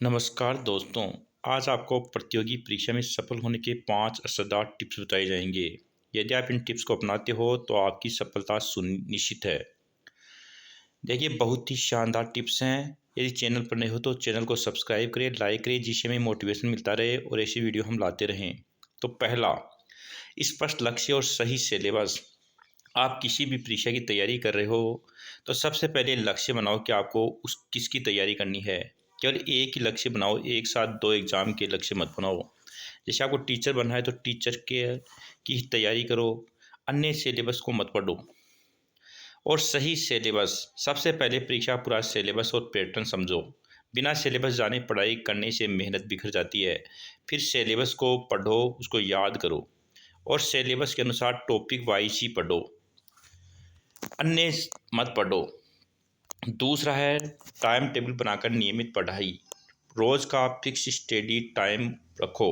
नमस्कार दोस्तों। आज आपको प्रतियोगी परीक्षा में सफल होने के 5 असरदार टिप्स बताए जाएंगे। यदि आप इन टिप्स को अपनाते हो तो आपकी सफलता सुनिश्चित है। देखिए, बहुत ही शानदार टिप्स हैं। यदि चैनल पर नए हो तो चैनल को सब्सक्राइब करें, लाइक करें, जिससे हमें मोटिवेशन मिलता रहे और ऐसी वीडियो हम लाते रहें। तो पहला, स्पष्ट लक्ष्य और सही सिलेबस। आप किसी भी परीक्षा की तैयारी कर रहे हो तो सबसे पहले लक्ष्य बनाओ कि आपको उस किसकी तैयारी करनी है। केवल एक ही लक्ष्य बनाओ, एक साथ दो एग्ज़ाम के लक्ष्य मत बनाओ। जैसे आपको टीचर बनना है तो टीचर के की तैयारी करो, अन्य सिलेबस को मत पढ़ो। और सही सिलेबस, सबसे पहले परीक्षा पूरा सिलेबस और पैटर्न समझो। बिना सिलेबस जाने पढ़ाई करने से मेहनत बिखर जाती है। फिर सिलेबस को पढ़ो, उसको याद करो और सिलेबस के अनुसार टॉपिक वाइज ही पढ़ो, अन्य मत पढ़ो। दूसरा है टाइम टेबल बनाकर नियमित पढ़ाई। रोज़ का फिक्स स्टडी टाइम रखो।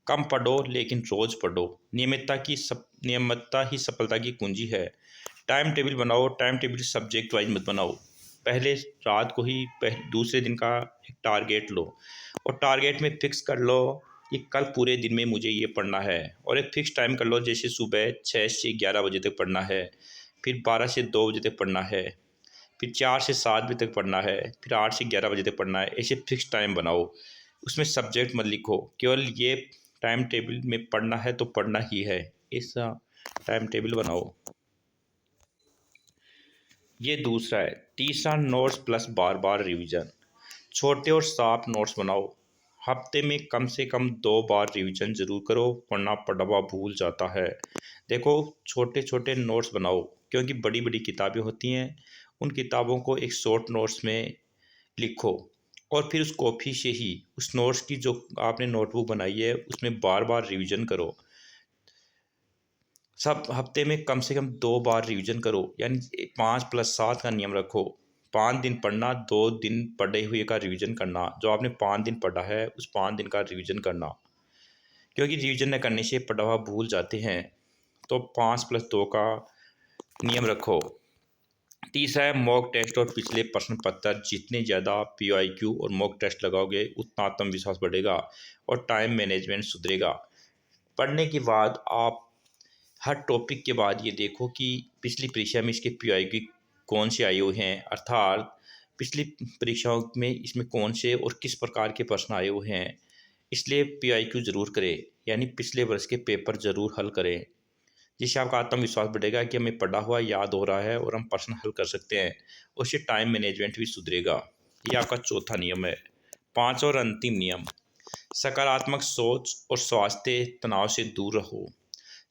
कम पढ़ो लेकिन रोज़ पढ़ो। नियमितता ही सफलता की कुंजी है। टाइम टेबल बनाओ, टाइम टेबल सब्जेक्ट वाइज मत बनाओ। पहले रात को ही दूसरे दिन का एक टारगेट लो और टारगेट में फिक्स कर लो कि कल पूरे दिन में मुझे ये पढ़ना है। और एक फ़िक्स टाइम कर लो, जैसे सुबह 6 से 11 बजे तक पढ़ना है, फिर 12 से 2 बजे तक पढ़ना है, फिर 4 से 7 बजे तक पढ़ना है, फिर 8 से 11 बजे तक पढ़ना है। ऐसे फिक्स टाइम बनाओ। उसमें सब्जेक्ट मत लिखो, केवल ये टाइम टेबल में पढ़ना है तो पढ़ना ही है, ऐसा टाइम टेबल बनाओ। ये दूसरा है। तीसरा, नोट्स प्लस बार बार रिवीजन। छोटे और साफ नोट्स बनाओ। हफ्ते में कम से कम 2 बार रिवीजन ज़रूर करो, वरना पढ़वा भूल जाता है। देखो, छोटे छोटे नोट्स बनाओ, क्योंकि बड़ी बड़ी किताबें होती हैं। उन किताबों को एक शॉर्ट नोट्स में लिखो और फिर उस कॉपी से ही उस नोट्स की जो आपने नोटबुक बनाई है उसमें बार बार रिवीजन करो। सब हफ्ते में कम से कम 2 बार रिवीजन करो, यानी 5+7 का नियम रखो। 5 दिन पढ़ना, 2 दिन पढ़े हुए का रिवीजन करना। जो आपने 5 दिन पढ़ा है उस 5 दिन का रिवीजन करना, क्योंकि रिवीजन न करने से पढ़ा हुआ भूल जाते हैं। तो 5+2 का नियम रखो। तीसरा है मॉक टेस्ट और पिछले प्रश्न पत्र। जितने ज़्यादा PYQ और मॉक टेस्ट लगाओगे उतना आत्मविश्वास बढ़ेगा और टाइम मैनेजमेंट सुधरेगा। पढ़ने के बाद आप हर टॉपिक के बाद ये देखो कि पिछली परीक्षा में इसके PYQ कौन से आए हुए हैं, अर्थात पिछली परीक्षाओं में इसमें कौन से और किस प्रकार के प्रश्न आए हुए हैं। इसलिए PYQ ज़रूर करें, यानी पिछले वर्ष के पेपर ज़रूर हल करें, जिससे आपका आत्मविश्वास बढ़ेगा कि हमें पढ़ा हुआ याद हो रहा है और हम प्रश्न हल कर सकते हैं। उससे टाइम मैनेजमेंट भी सुधरेगा। ये आपका चौथा नियम है। पाँचवा और अंतिम नियम, सकारात्मक सोच और स्वास्थ्य तनाव से दूर रहो।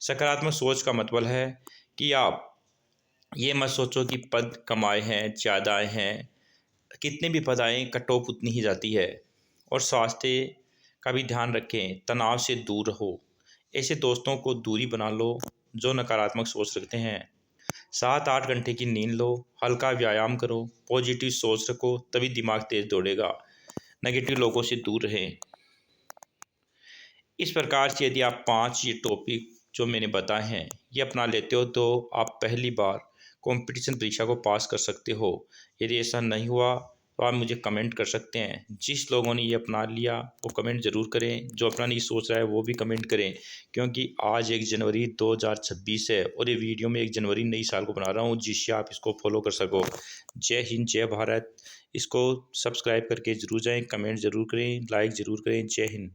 सकारात्मक सोच का मतलब है कि आप ये मत सोचो कि पद कम आए हैं, ज़्यादा आए हैं। कितने भी पद आएँ, कट ऑफ उतनी ही जाती है। और स्वास्थ्य का भी ध्यान रखें, तनाव से दूर रहो। ऐसे दोस्तों को दूरी बना लो जो नकारात्मक सोच रखते हैं। 7-8 घंटे की नींद लो, हल्का व्यायाम करो, पॉजिटिव सोच रखो, तभी दिमाग तेज दौड़ेगा। नेगेटिव लोगों से दूर रहें। इस प्रकार से यदि आप 5 ये टॉपिक जो मैंने बताए हैं ये अपना लेते हो तो आप पहली बार कंपटीशन परीक्षा को पास कर सकते हो। यदि ऐसा नहीं हुआ तो आप मुझे कमेंट कर सकते हैं। जिस लोगों ने ये अपना लिया वो कमेंट ज़रूर करें, जो अपना नहीं सोच रहा है वो भी कमेंट करें, क्योंकि आज 1 जनवरी 2026 है और ये वीडियो में 1 जनवरी नई साल को बना रहा हूँ, जिससे आप इसको फॉलो कर सको। जय हिंद, जय भारत। इसको सब्सक्राइब करके ज़रूर जाएँ, कमेंट ज़रूर करें, लाइक ज़रूर करें। जय हिंद।